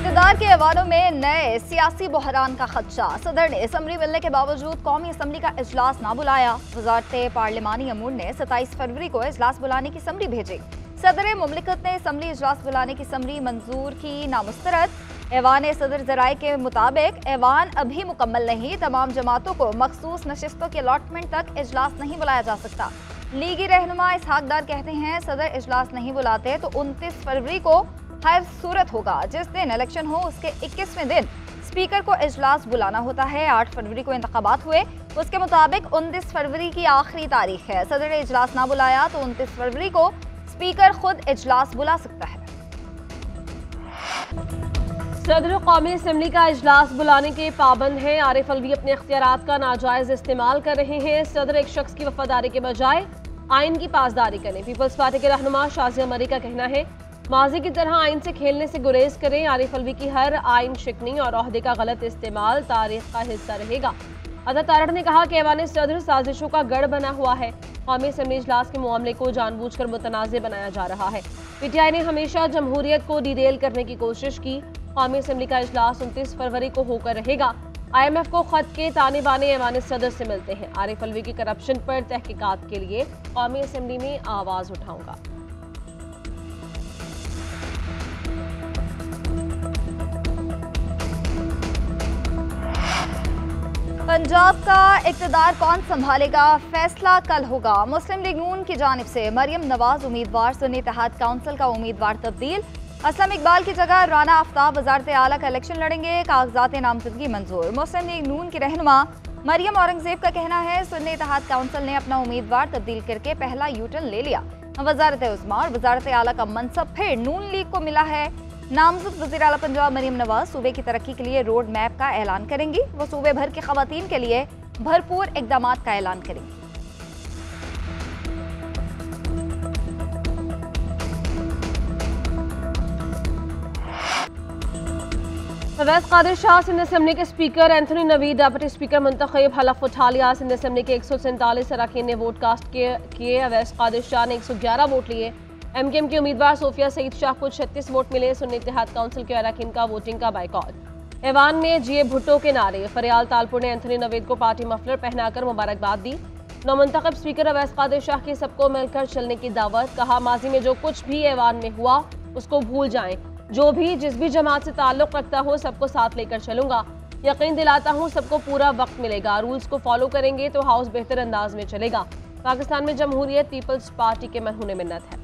इक़्तिदार के ऐवानों में नए सियासी बहरान का खदशा। सदर ने असम्बली मिलने के बावजूद कौमी असम्बली का इजलास ना बुलाया। वज़ारत पार्लिमानी अमूर ने 27 फरवरी को इजलास बुलाने की समरी भेजी। सदर मुमलिकत ने असम्बली इजलास बुलाने की समरी मंजूर की नामुस्तरद। ऐवान सदर ज़राए के मुताबिक ऐवान अभी मुकम्मल नहीं, तमाम जमातों को मखसूस नशिस्तों के अलॉटमेंट तक इजलास नहीं बुलाया जा सकता। लीगी रहनुमा इसहाक डार कहते हैं सदर इजलास नहीं बुलाते तो 29 फरवरी को हर सूरत होगा। जिस दिन इलेक्शन हो उसके 21वें दिन स्पीकर को इजलास बुलाना होता है। 8 फरवरी को इंतखाबात हुए, उसके मुताबिक 29 फरवरी की आखिरी तारीख है। सदर ने इजलास ना बुलाया तो 29 फरवरी को स्पीकर खुद इजलास बुला सकता है। सदर कौमी असम्बली का इजलास बुलाने के पाबंद हैं। आरिफ अलवी अपने इख्तियारात का नाजायज इस्तेमाल कर रहे हैं। सदर एक शख्स की वफादारी के बजाय आइन की पासदारी करें। पीपल्स पार्टी के रहनुमा शाजिया मरी का कहना है माजी की तरह आइन से खेलने से गुरेज करें। आरिफ अलवी की हर आइन शिकनी और ओहदे का गलत इस्तेमाल तारीख का हिस्सा रहेगा। अदा तारड़ ने कहा कि ऐवान सदर साजिशों का गढ़ बना हुआ है। कौमी असम्बली इजलास के मामले को जानबूझकर मुतनाज़ बनाया जा रहा है। पीटीआई ने हमेशा जमहूरियत को डिरेल करने की कोशिश की। कौमी असम्बली का इजलास 29 फरवरी को होकर रहेगा। IMF को खत के ताने बाने ऐवान सदर से मिलते हैं। आरिफ अलवी की करप्शन पर तहकीकात के लिए कौमी असम्बली में आवाज़ उठाऊंगा। पंजाब का इक़्तिदार कौन संभालेगा, फैसला कल होगा। मुस्लिम लीग नून की जानिब से मरियम नवाज उम्मीदवार, सुन्नी इत्तेहाद काउंसिल का उम्मीदवार तब्दील। असलम इकबाल की जगह राना आफ्ताब वज़ारत आला का इलेक्शन लड़ेंगे। कागजात नामजदगी मंजूर। मुस्लिम लीग नून की रहनुमा मरियम औरंगजेब का कहना है सुन्नी इत्तेहाद काउंसिल ने अपना उम्मीदवार तब्दील करके पहला यूटर्न ले लिया। वज़ारत उज़्मा और वज़ारत आला का मनसब फिर नून लीग को मिला है। नामजद वज़ीर आला पंजाब मरियम नवाज सूबे की तरक्की के लिए रोड मैप का ऐलान करेंगी। वो सूबे भर की ख़वातीन के लिए भरपूर इक़दामात का ऐलान करेंगी। अवैस कादिर शाह सिंध असम्बली के speaker Anthony Naveed deputy speaker मुंतखब हलफ उठा लिया। सिंध असम्बली के 147 अरकान ने वोट कास्ट किए। अवैस कादिर शाह ने 111 वोट लिए। MKM की उम्मीदवार सोफिया सईद शाह को 36 वोट मिले। सुन्नी इत्तेहाद काउंसिल के अरकान का वोटिंग का बाइकॉट। ऐवान में GA भुट्टो के नारे। फरियाल तालपुर ने एंथनी नवीद को पार्टी मफलर पहनाकर मुबारकबाद दी। नौमुंतखब स्पीकर अवैस कादिर शाह की सबको मिलकर चलने की दावत। कहा माजी में जो कुछ भी ऐवान में हुआ उसको भूल जाएं। जो भी जिस भी जमात से ताल्लुक़ रखता हो सबको साथ लेकर चलूंगा। यकीन दिलाता हूँ सबको पूरा वक्त मिलेगा। रूल्स को फॉलो करेंगे तो हाउस बेहतर अंदाज में चलेगा। पाकिस्तान में जमहूरियत पीपल्स पार्टी के मरहून मिन्नत है।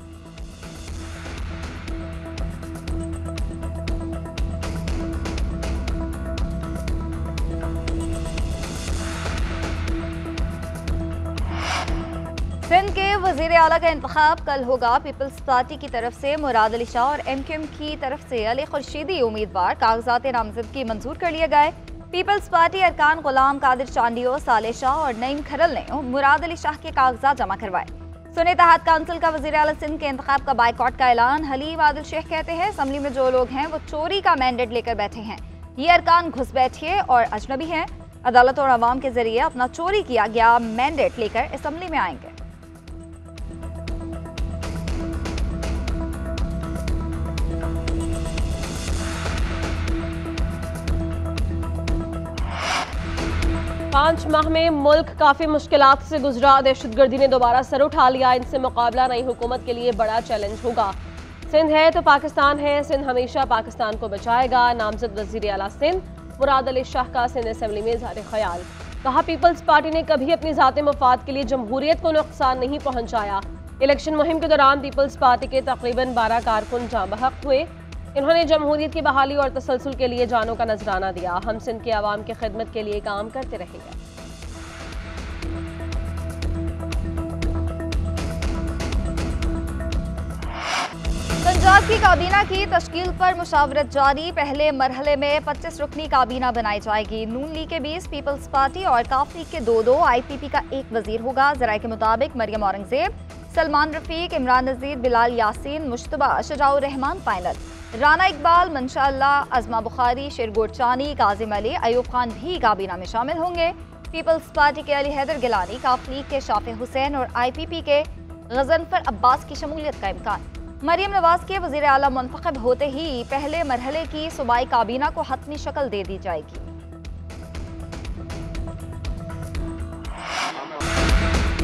सिंध के वज़ीर आला का इंतखाब कल होगा। पीपल्स पार्टी की तरफ से मुराद अली शाह और MKM की तरफ से अली खुर्शीदी उम्मीदवार। कागजात नामजदगी मंजूर कर लिए गए। पीपल्स पार्टी अरकान गुलाम कादिर चांडियो, साले शाह और नईम खरल ने मुराद अली शाह के कागजात जमा करवाए। सुन्नी इत्तेहाद काउंसिल का वज़ीर आला सिंध के इंतखाब का बाइकॉट का ऐलान। हलीम आदिल शेख कहते हैं असम्बली में जो लोग हैं वो चोरी का मैंडेट लेकर बैठे हैं। ये अरकान घुसपैठिए और अजनबी हैं। अदालत और अवाम के जरिए अपना चोरी किया गया मैंडेट लेकर असम्बली में आएंगे। पाँच माह में मुल्क काफ़ी मुश्किलात से गुजरा। दहशतगर्दी ने दोबारा सर उठा लिया। इनसे मुकाबला नई हुकूमत के लिए बड़ा चैलेंज होगा। सिंध है तो पाकिस्तान है, सिंध हमेशा पाकिस्तान को बचाएगा। नामजद वज़ीर आला सिंध मुराद अली शाह का सिंध असम्बली में इज़हार ख्याल। कहा पीपल्स पार्टी ने कभी अपनी ज़ाती मफाद के लिए जमहूरियत को नुकसान नहीं पहुँचाया। इलेक्शन मुहिम के दौरान पीपल्स पार्टी के तकरीबन 12 कारकुन जाँ बहक हुए। इन्होंने जमहूरियत की बहाली और तसलसल के लिए जानों का नजराना दिया। हम सिंध के आवाम की खिदमत के लिए काम करते रहेंगे। पंजाब की काबीना की तश्कील पर मुशावरत जारी। पहले मरहले में 25 रुकनी काबीना बनाई जाएगी। नून लीग के 20, पीपल्स पार्टी और काफ लीग के 2-2, IPP का 1 वजीर होगा। जराए के मुताबिक मरियम औरंगजेब, सलमान रफीक, इमरान नज़ीर, बिलाल यासीन, मुश्तबा, शजाउर रहमान फाइनल। राना इकबाल, मंशा अल्लाह, अज़मा बुखारी, शेर गोरचानी, काजिम अली, अयूब खान भी काबीना में शामिल होंगे। पीपल्स पार्टी के अली हैदर गिलानी, काफ लीग के शाफे हुसैन और IPP के गजनफर अब्बास की शमूलियत का इम्कान। मरीम नवाज के वज़ीर आला मुंतखब होते ही पहले मरहले की सूबाई काबीना को हतमी शक्ल दे दी जाएगी।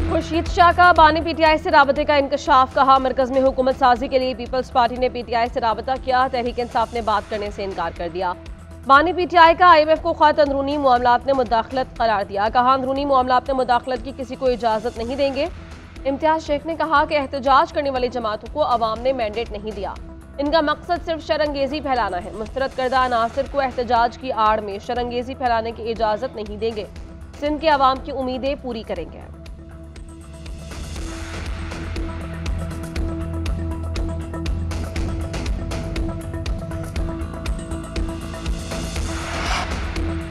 खुर्शीद शाह का बानी पीटीआई से राबते का इंकशाफ, कहा मरकज में हुकूमत साजी के लिए पीपल्स पार्टी ने पीटीआई से राबता किया, तहरीक इंसाफ ने बात करने से इनकार कर दिया। बानी पीटीआई का IMF को खत अंदरूनी मामलात ने मुदाखलत करार दिया, कहा अंदरूनी मामलात में मुदाखलत की किसी को इजाजत नहीं देंगे। इम्तियाज शेख ने कहा कि एहतजाज करने वाली जमातों को अवाम ने मैंडेट नहीं दिया, इनका मकसद सिर्फ शरंगेजी फैलाना है। मुस्तरद करदा अनासर को एहतजाज की आड़ में शरंगेजी फैलाने की इजाजत नहीं देंगे, सिंध के अवाम की उम्मीदें पूरी करेंगे।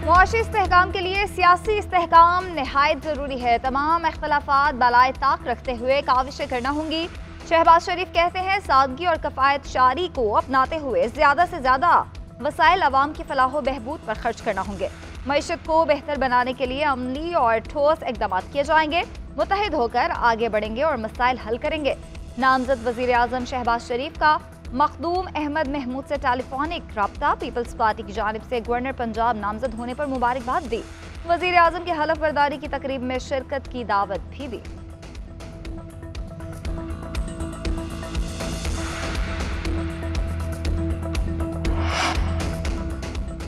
मुआशी इस्तेहकाम के लिए सियासी इस्तेहकाम नहायत ज़रूरी है। तमाम इख्तलाफात बलाए ताक रखते हुए काविशें करना होंगी। शहबाज शरीफ कहते हैं सादगी और कफ़ायत शारी को अपनाते हुए ज़्यादा से ज़्यादा वसाइल अवाम की फलाह बहबूद पर खर्च करना होंगे। मईशत को बेहतर बनाने के लिए अमली और ठोस इक़दाम किए जाएंगे। मुत्तहिद होकर आगे बढ़ेंगे और मसाइल हल करेंगे। नामजद वज़ीर आज़म शहबाज शरीफ का मखदूम अहमद महमूद से टेलीफोनिक रब्ता, पीपल्स पार्टी की जानिब से गवर्नर पंजाब नामजद होने पर मुबारकबाद दी। वज़ीर आज़म की हलफ बर्दारी की तकरीब में शिरकत की दावत भी दी।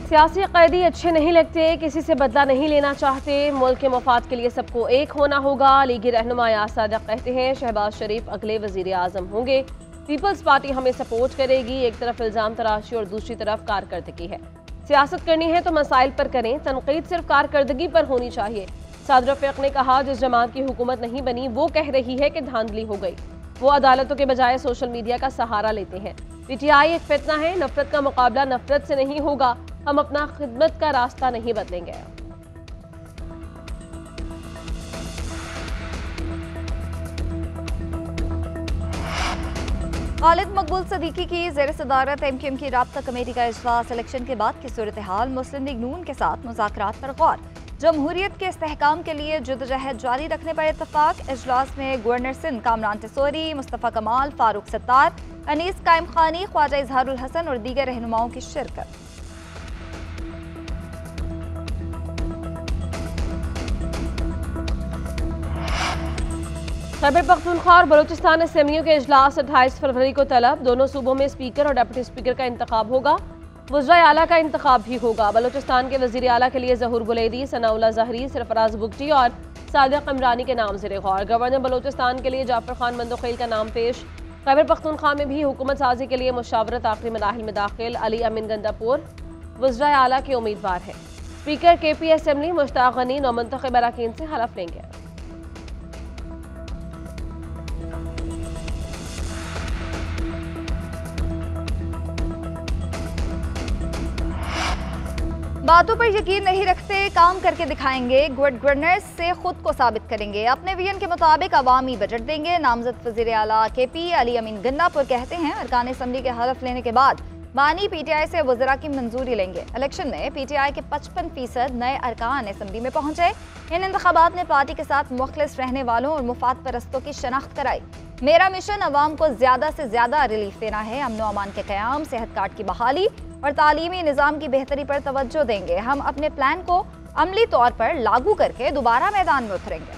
सियासी कैदी अच्छे नहीं लगते, किसी से बदला नहीं लेना चाहते, मुल्क के मफाद के लिए सबको एक होना होगा। लीगी रहनुमा याद सादिक कहते हैं शहबाज शरीफ अगले वज़ीर आज़म होंगे। पीपल्स पार्टी हमें सपोर्ट करेगी। एक तरफ इल्ज़ाम तराशी और दूसरी तरफ कारकर्दगी है। सियासत करनी है तो मसाइल पर करें, तनकीद सिर्फ कारकर्दगी पर होनी चाहिए। सादर रफ़ीक ने कहा जिस जमात की हुकूमत नहीं बनी वो कह रही है कि धांधली हो गई, वो अदालतों के बजाय सोशल मीडिया का सहारा लेते हैं। पीटीआई एक फितना है, नफरत का मुकाबला नफरत से नहीं होगा, हम अपना खिदमत का रास्ता नहीं बदलेंगे। खालिद मकबूल सदीकी की ज़ेर सदारत MQM की राब्ता कमेटी का इजलास, इलेक्शन के बाद की सूरत हाल, मुस्लिम लीग नून के साथ मुज़ाकरात पर गौर, जमहूरियत के इस्तेहकाम के लिए जद्दोजहद जारी रखने पर इत्तफाक। इजलास में गवर्नर सिंध कामरान टिसोरी, मुस्तफ़ा कमाल, फारूक सत्तार, अनीस कायम खानी, ख्वाजा इजहारुल हसन और दीगर रहनुमाओं की शिरकत। खैबर पख्तूनख्वा और बलूचिस्तान असेंबलियों के इजलास 28 फरवरी को तलब। दोनों सूबों में स्पीकर और डिप्टी स्पीकर का इंतखाब होगा, वज़राए आला का इंतखाब भी होगा। बलूचिस्तान के वज़ीर आला के लिए ज़हूर बुलैदी, सनाउल्लाह ज़हरी, सरफराज बुगटी और सादिक इमरानी के नाम ज़ेर गौर। गवर्नर बलूचिस्तान के लिए जाफर खान मंदोखैल का नाम पेश। खैबर पख्तूनख्वा में भी हुकूमत साजी के लिए मुशावरत आखिरी मराहिल में दाखिल। अली अमीन गंदापुर वज़राए आला के उम्मीदवार हैं। Speaker KP assembly Mushtaq Ghani नौमुंतखब अरकान से हलफ लेंगे। बातों पर यकीन नहीं रखते, काम करके दिखाएंगे। गवर्नर से खुद को साबित करेंगे, अपने विजन के मुताबिक अवामी बजट देंगे। नामजद वज़ीर आला KP अली अमीन गंदापुर कहते हैं अरकान असम्बली के हलफ लेने के बाद बानी PTI से वज़रा की मंजूरी लेंगे। इलेक्शन में PTI के 55% नए अरकान असम्बली में पहुंचे। इन इंतखाबात ने पार्टी के साथ मुखलिस रहने वालों और मुफाद परस्तों की शनाख्त कराई। मेरा मिशन अवाम को ज़्यादा से ज़्यादा रिलीफ देना है। अमन व अमान के क़याम, सेहत कार्ड की बहाली और तालीमी निज़ाम की बेहतरी पर तवज्जो देंगे। हम अपने प्लान को अमली तौर पर लागू करके दोबारा मैदान में उतरेंगे।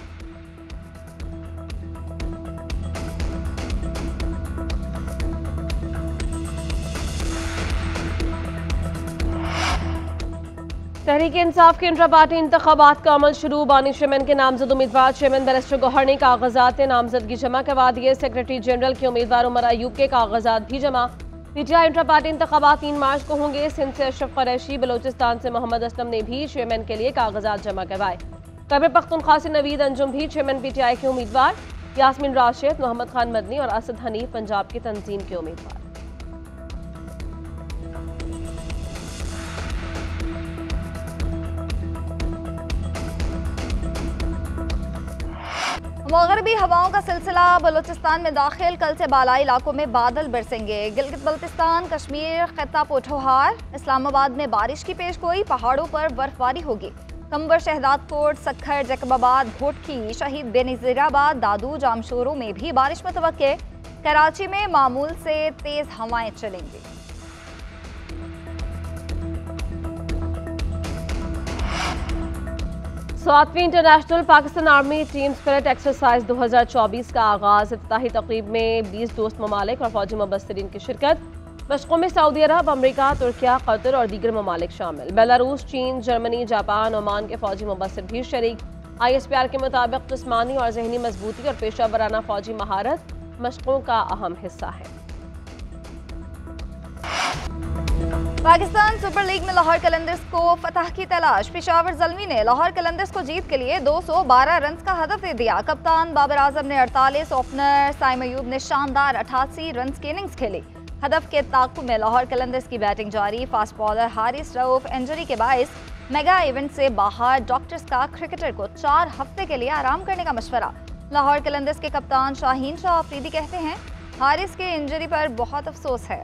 तहरीक इंसाफ के इंट्रा पार्टी इंतखाबात का अमल शुरू। बानी चेयरमैन के नामजद उम्मीदवार चेयरमैन बैरिस्टर गौहर ने कागजात नामजदगी जमा करवा दिए। सेक्रेटरी जनरल के उम्मीदवार उमर अयूब के कागजात भी जमा। PTI इंट्रा पार्टी इंतखाबात 3 मार्च को होंगे। सिंध से अशरफ कुरैशी, बलोचिस्तान से मोहम्मद असलम ने भी चेयरमैन के लिए कागजात जमा करवाए। खैबर पख्तूनख्वा से नवीद अंजुम भी चेयरमैन PTI के उम्मीदवार। यास्मीन राशिद, मोहम्मद खान मदनी और असद हनीफ पंजाब की तंजीम के उम्मीदवार। मगरबी हवाओं का सिलसिला बलूचिस्तान में दाखिल। कल से बालाई इलाकों में बादल बरसेंगे। गिलगित बल्तिस्तान, कश्मीर, खित्ता पोठोहार, इस्लामाबाद में बारिश की पेशगोई। पहाड़ों पर बर्फबारी होगी। कंबर, शहदादकोट, सक्खर, जैकबाबाद, घोटकी, शहीद बेनज़ीराबाद, दादू, जामशोरों में भी बारिश मुतवक्के। कराची में मामूल से तेज हवाएं चलेंगी। सातवीं international Pakistan army team spirit exercise 2024 का आगाज। इफ्तिताही तकरीब में 20 दोस्त ममालिक और फौजी मुबस्सिरीन की शिरकत। मशकों में सऊदी अरब, अमरीका, तुर्किया, कतर और दीगर ममालिक शामिल। बेलारूस, चीन, जर्मनी, जापान, ओमान के फौजी मुबस्सिर भी शरीक। ISPR के मुताबिक जिस्मानी और जहनी मजबूती और पेशा वराना फौजी महारत मशकों का अहम हिस्सा है। पाकिस्तान सुपर लीग में लाहौर कलंदर्स को फतह की तलाश। पेशावर ज़ल्मी ने लाहौर कलंदर्स को जीत के लिए 212 रन का हदफ दे दिया। कप्तान बाबर आजम ने 48, ओपनर साइम अयूब ने शानदार 88 रन की इनिंग्स खेली। हदफ के ताक़ुब में लाहौर कलंदर्स की बैटिंग जारी। Fast bowler Haris Rauf injury के बायस मेगा इवेंट से बाहर। डॉक्टर्स का क्रिकेटर को 4 हफ्ते के लिए आराम करने का मशवरा। लाहौर कलंदर्स के कप्तान शाहीन शाह अफरीदी कहते हैं, हारिस के इंजरी पर बहुत अफसोस है।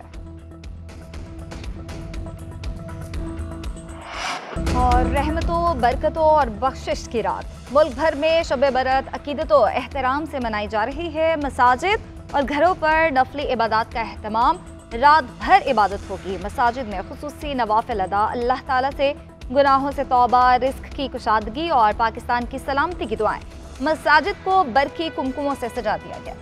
और रहमतों, बरकतों और बख्शिश की रात। मुल्क भर में शब बरत अकीदतों एहतराम से मनाई जा रही है। मसाजिद और घरों पर नफली इबादत का एहतमाम। रात भर इबादत होगी। मसाजिद में खुसूसी नवाफिल अदा। अल्लाह ताला से गुनाहों से तौबा, रिस्क की कुशादगी और पाकिस्तान की सलामती की दुआएं। मसाजिद को बरकी कुमकुमों से सजा दिया गया।